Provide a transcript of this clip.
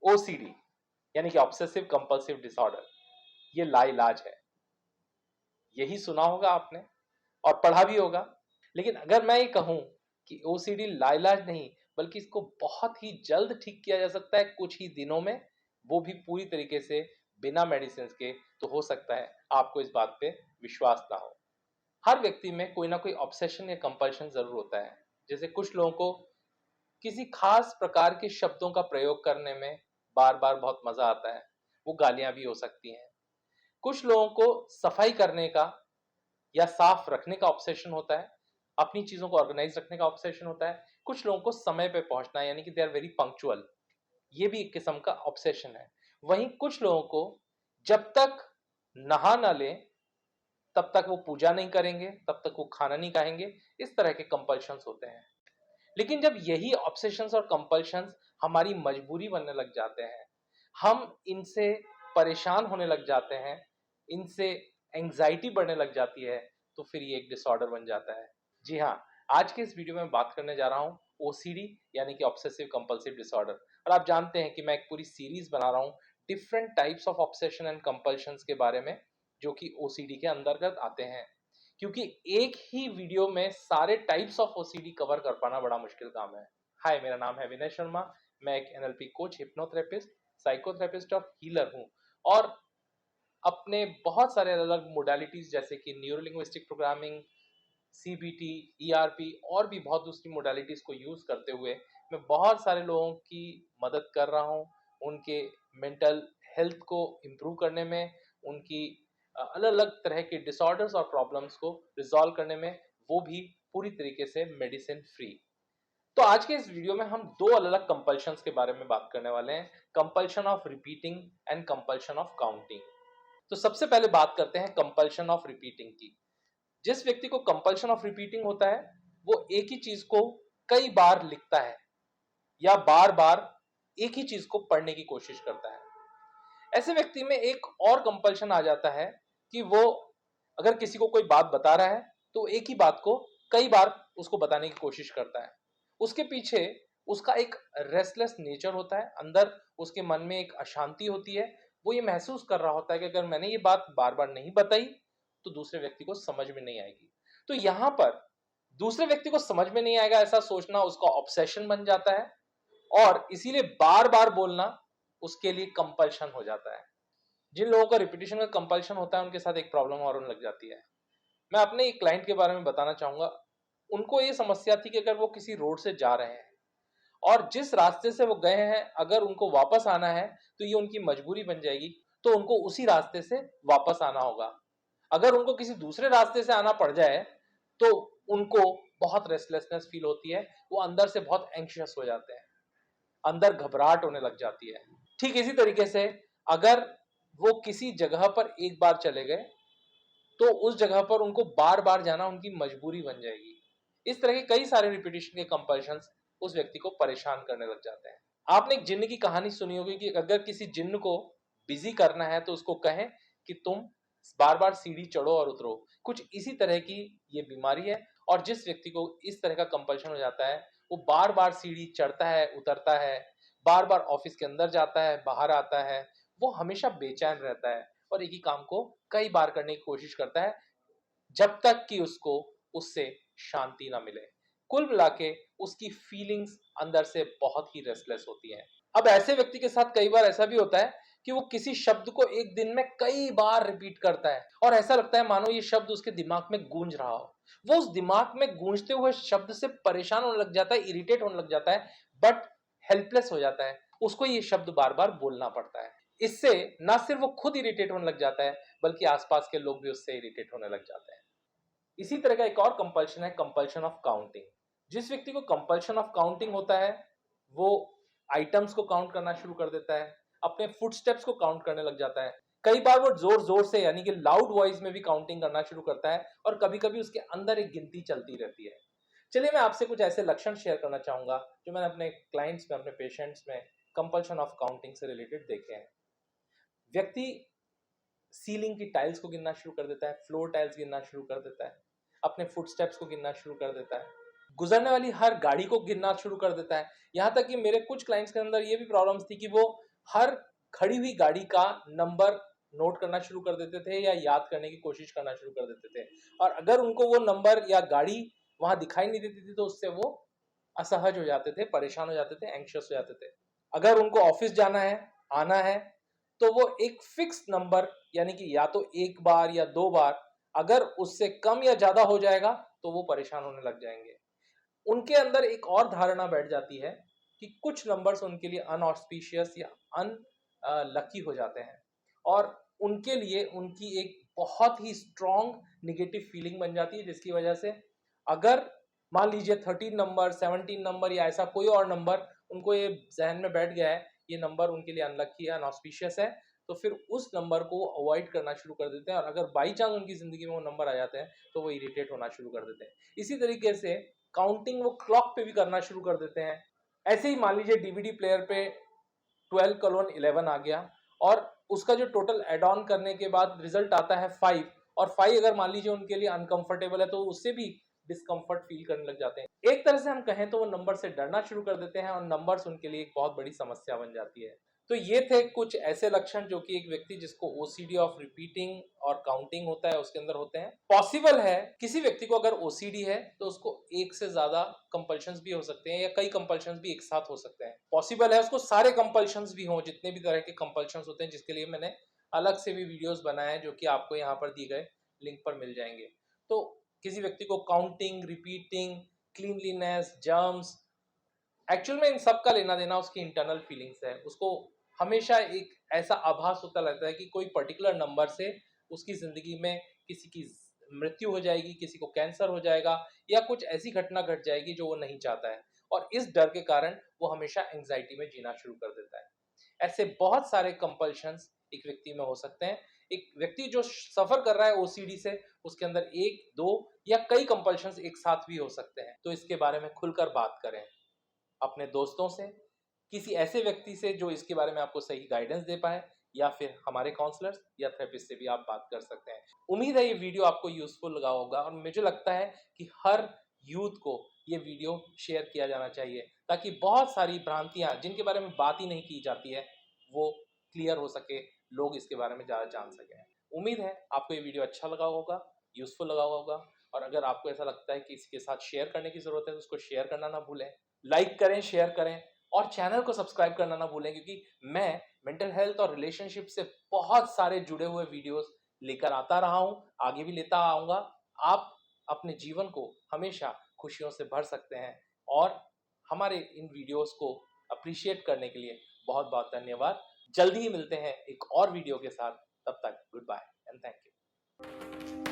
OCD यानी कि obsessive compulsive disorder, ये लाइलाज है। यही सुना होगा आपने और पढ़ा भी होगा। लेकिन अगर मैं ये कहूं कि ओसीडी लाइलाज नहीं बल्कि इसको बहुत ही जल्द ठीक किया जा सकता है कुछ ही दिनों में, वो भी पूरी तरीके से बिना मेडिसिन के, तो हो सकता है आपको इस बात पे विश्वास ना हो। हर व्यक्ति में कोई ना कोई ऑब्सेशन या कंपल्शन जरूर होता है। जैसे कुछ लोगों को किसी खास प्रकार के शब्दों का प्रयोग करने में बार बार बहुत मजा आता है, वो गालियां भी हो सकती हैं। कुछ लोगों को सफाई करने का या साफ रखने का ऑब्सेशन होता है, अपनी चीजों को ऑर्गेनाइज रखने का ऑब्सेशन होता है। कुछ लोगों को समय पे पहुंचना यानी कि दे आर वेरी पंक्चुअल, ये भी एक किस्म का ऑब्सेशन है। वहीं कुछ लोगों को जब तक नहा ना ले तब तक वो पूजा नहीं करेंगे, तब तक वो खाना नहीं खाएंगे, इस तरह के कंपल्शंस होते हैं। लेकिन जब यही ऑब्सेशंस और कंपल्शंस हमारी मजबूरी बनने लग जाते हैं, हम इनसे परेशान होने लग जाते हैं, इनसे एंग्जाइटी बढ़ने लग जाती है, तो फिर ये एक डिसऑर्डर बन जाता है। जी हाँ, आज के इस वीडियो में बात करने जा रहा हूँ ओसीडी यानी कि ऑब्सेसिव कंपल्सिव डिसऑर्डर। और आप जानते हैं कि मैं एक पूरी सीरीज बना रहा हूँ different types of obsession and compulsions के बारे में, जो कि ओसीडी के अंतर्गत आते हैं। क्योंकि एक ही वीडियो में सारे टाइप्स ऑफ ओसीडी कवर कर पाना बड़ा मुश्किल काम है। हाय, मेरा नाम है विनय शर्मा। मैं एक एनएलपी कोच, हिप्नोथेरेपिस्ट, साइकोथेरेपिस्ट और हीलर हूँ। और अपने बहुत सारे अलग मोडालिटीज जैसे कि neuro linguistic programming, CBT, ERP और भी बहुत दूसरी मोडालिटीज को यूज करते हुए मैं बहुत सारे लोगों की मदद कर रहा हूँ, उनके मेंटल हेल्थ को इम्प्रूव करने में, उनकी अलग अलग तरह के डिसऑर्डर्स और प्रॉब्लम्स को रिजॉल्व करने में, वो भी पूरी तरीके से मेडिसिन फ्री। तो आज के इस वीडियो में हम दो अलग अलग कंपल्शंस के बारे में बात करने वाले हैं, compulsion of repeating and compulsion of counting. तो सबसे पहले बात करते हैं कंपल्शन ऑफ रिपीटिंग की। जिस व्यक्ति को कंपल्शन ऑफ रिपीटिंग होता है, वो एक ही चीज को कई बार लिखता है या बार बार एक ही चीज को पढ़ने की कोशिश करता है। ऐसे व्यक्ति में एक और कंपल्शन आ जाता है कि वो अगर किसी को कोई बात बता रहा है तो एक ही बात को कई बार उसको बताने की कोशिश करता है। उसके पीछे उसका एक रेस्टलेस नेचर होता है, अंदर उसके मन में एक अशांति होती है। वो ये महसूस कर रहा होता है कि अगर मैंने ये बात बार बार नहीं बताई तो दूसरे व्यक्ति को समझ में नहीं आएगी। तो यहां पर दूसरे व्यक्ति को समझ में नहीं आएगा ऐसा सोचना उसका ऑब्सेशन बन जाता है, और इसीलिए बार बार बोलना उसके लिए कंपल्शन हो जाता है। जिन लोगों का रिपीटिशन का कंपल्शन होता है उनके साथ एक प्रॉब्लम और होने लग जाती है। मैं अपने एक क्लाइंट के बारे में बताना चाहूंगा। उनको ये समस्या थी कि अगर वो किसी रोड से जा रहे हैं और जिस रास्ते से वो गए हैं अगर उनको वापस आना है तो ये उनकी मजबूरी बन जाएगी, तो उनको उसी रास्ते से वापस आना होगा। अगर उनको किसी दूसरे रास्ते से आना पड़ जाए तो उनको बहुत रेस्टलेसनेस फील होती है, वो अंदर से बहुत एंग्शियस हो जाते हैं, अंदर घबराहट होने लग जाती है। ठीक इसी तरीके से अगर वो किसी जगह पर एक बार चले गए तो उस जगह पर उनको बार बार जाना उनकी मजबूरी बन जाएगी। इस तरह के कई सारे रिपीटिशन के कंपल्शंस उस व्यक्ति को परेशान करने लग जाते हैं। आपने एक जिन्न की कहानी सुनी होगी कि अगर किसी जिन्न को बिजी करना है तो उसको कहें कि तुम बार बार सीढ़ी चढ़ो और उतरो। कुछ इसी तरह की ये बीमारी है, और जिस व्यक्ति को इस तरह का कंपल्शन हो जाता है वो बार बार सीढ़ी चढ़ता है, उतरता है, बार बार ऑफिस के अंदर जाता है, बाहर आता है, वो हमेशा बेचैन रहता है और एक ही काम को कई बार करने की कोशिश करता है जब तक कि उसको उससे शांति ना मिले। कुल मिला के उसकी फीलिंग्स अंदर से बहुत ही रेस्टलेस होती हैं। अब ऐसे व्यक्ति के साथ कई बार ऐसा भी होता है कि वो किसी शब्द को एक दिन में कई बार रिपीट करता है और ऐसा लगता है मानो ये शब्द उसके दिमाग में गूंज रहा हो। वो उस दिमाग में गूंजते हुए शब्द से परेशान होने लग जाता है, इरिटेट होने लग जाता है, बट हेल्पलेस हो जाता है। उसको ये शब्द बार बार बोलना पड़ता है। इससे ना सिर्फ वो खुद इरिटेट होने लग जाता है बल्कि आसपास के लोग भी उससे इरिटेट होने लग जाते हैं। इसी तरह का एक और कंपल्शन है कंपल्शन ऑफ काउंटिंग। जिस व्यक्ति को कंपल्शन ऑफ काउंटिंग होता है वो आइटम्स को काउंट करना शुरू कर देता है, अपने फुटस्टेप्स को काउंट करने लग जाता है। कई बार वो जोर जोर से यानी कि लाउड वॉइस में भी काउंटिंग करना शुरू करता है और कभी कभी उसके अंदर एक गिनती चलती रहती है। चलिए मैं आपसे कुछ ऐसे लक्षण शेयर करना चाहूंगा जो मैंने अपने क्लाइंट्स में, अपने पेशेंट्स में कंपल्शन ऑफ काउंटिंग से रिलेटेड देखे हैं। व्यक्ति सीलिंग की टाइल्स को गिनना शुरू कर देता है, फ्लोर टाइल्स गिनना शुरू कर देता है, अपने फुटस्टेप्स को गिनना शुरू कर देता है, गुजरने वाली हर गाड़ी को गिनना शुरू कर देता है। यहाँ तक कि मेरे कुछ क्लाइंट्स के अंदर ये भी प्रॉब्लम्स थी कि वो हर खड़ी हुई गाड़ी का नंबर नोट करना शुरू कर देते थे या याद करने की कोशिश करना शुरू कर देते थे, और अगर उनको वो नंबर या गाड़ी वहां दिखाई नहीं देती थी तो उससे वो असहज हो जाते थे, परेशान हो जाते थे, एंग्शियस हो जाते थे। अगर उनको ऑफिस जाना है, आना है, तो वो एक फिक्स नंबर, यानी कि या तो एक बार या दो बार, अगर उससे कम या ज्यादा हो जाएगा तो वो परेशान होने लग जाएंगे। उनके अंदर एक और धारणा बैठ जाती है कि कुछ नंबर्स उनके लिए अनऑस्पिशियस या अन लकी हो जाते हैं, और उनके लिए उनकी एक बहुत ही स्ट्रॉन्ग निगेटिव फीलिंग बन जाती है, जिसकी वजह से अगर मान लीजिए 13 नंबर, 17 नंबर या ऐसा कोई और नंबर उनको ये जहन में बैठ गया है, ये नंबर उनके लिए अनलकी है, अनऑस्पिशियस है, तो फिर उस नंबर को अवॉइड करना शुरू कर देते हैं, और अगर बाई चांस उनकी जिंदगी में वो नंबर आ जाते हैं तो वो इरिटेट होना शुरू कर देते हैं। इसी तरीके से काउंटिंग वो क्लॉक पे भी करना शुरू कर देते हैं। ऐसे ही मान लीजिए डीवीडी प्लेयर पे 12:11 आ गया, और उसका जो टोटल एड ऑन करने के बाद रिजल्ट आता है 5, और 5 अगर मान लीजिए उनके लिए अनकंफर्टेबल है तो उससे भी डिस्कंफर्ट फील करने लग जाते हैं। एक तरह से हम कहें तो वो नंबर से डरना शुरू कर देते हैं, और नंबर्स उनके लिए एक बहुत बड़ी समस्या बन जाती है। तो ये थे कुछ ऐसे लक्षण जो कि एक व्यक्ति जिसको ओसीडी ऑफ रिपीटिंग और काउंटिंग होता है उसके अंदर होते हैं। पॉसिबल है किसी व्यक्ति को अगर ओसीडी है तो उसको एक से ज्यादा कंपल्शंस भी हो सकते हैं, या कई कंपल्शंस भी एक साथ हो सकते हैं। पॉसिबल है उसको सारे कंपल्शंस भी हों, जितने भी तरह के कंपल्शंस होते हैं, जिसके लिए मैंने अलग से भी वीडियोस बनाए हैं जो कि आपको यहाँ पर दिए गए लिंक पर मिल जाएंगे। तो किसी व्यक्ति को counting, repeating, cleanliness, germs, actual में इन सब का लेना देना उसकी इंटरनल फीलिंग्स है। उसको हमेशा एक ऐसा आभास होता रहता है कि कोई पर्टिकुलर नंबर से उसकी जिंदगी में किसी की मृत्यु हो जाएगी, किसी को कैंसर हो जाएगा, या कुछ ऐसी घटना घट जाएगी जो वो नहीं चाहता है, और इस डर के कारण वो हमेशा एंग्जाइटी में जीना शुरू कर देता है। ऐसे बहुत सारे कंपल्शंस एक व्यक्ति में हो सकते हैं। एक व्यक्ति जो सफर कर रहा है ओसीडी से, उसके अंदर एक, दो या कई कंपल्शंस एक साथ भी हो सकते हैं। तो इसके बारे में खुलकर बात करें अपने दोस्तों से, किसी ऐसे व्यक्ति से जो इसके बारे में आपको सही गाइडेंस दे पाए, या फिर हमारे काउंसलर्स या थेरेपिस्ट से भी आप बात कर सकते हैं। उम्मीद है ये वीडियो आपको यूजफुल लगा होगा, और मुझे लगता है कि हर यूथ को ये वीडियो शेयर किया जाना चाहिए, ताकि बहुत सारी भ्रांतियां जिनके बारे में बात ही नहीं की जाती है वो क्लियर हो सके, लोग इसके बारे में ज़्यादा जान सकें। उम्मीद है आपको ये वीडियो अच्छा लगा होगा, यूजफुल लगा होगा, और अगर आपको ऐसा लगता है कि इसके साथ शेयर करने की ज़रूरत है तो उसको शेयर करना ना भूलें, लाइक करें, शेयर करें, और चैनल को सब्सक्राइब करना ना भूलें, क्योंकि मैं मेंटल हेल्थ और रिलेशनशिप से बहुत सारे जुड़े हुए वीडियोस लेकर आता रहा हूं, आगे भी लेता आऊंगा। आप अपने जीवन को हमेशा खुशियों से भर सकते हैं, और हमारे इन वीडियोस को अप्रिशिएट करने के लिए बहुत बहुत धन्यवाद। जल्दी ही मिलते हैं एक और वीडियो के साथ, तब तक goodbye and thank you.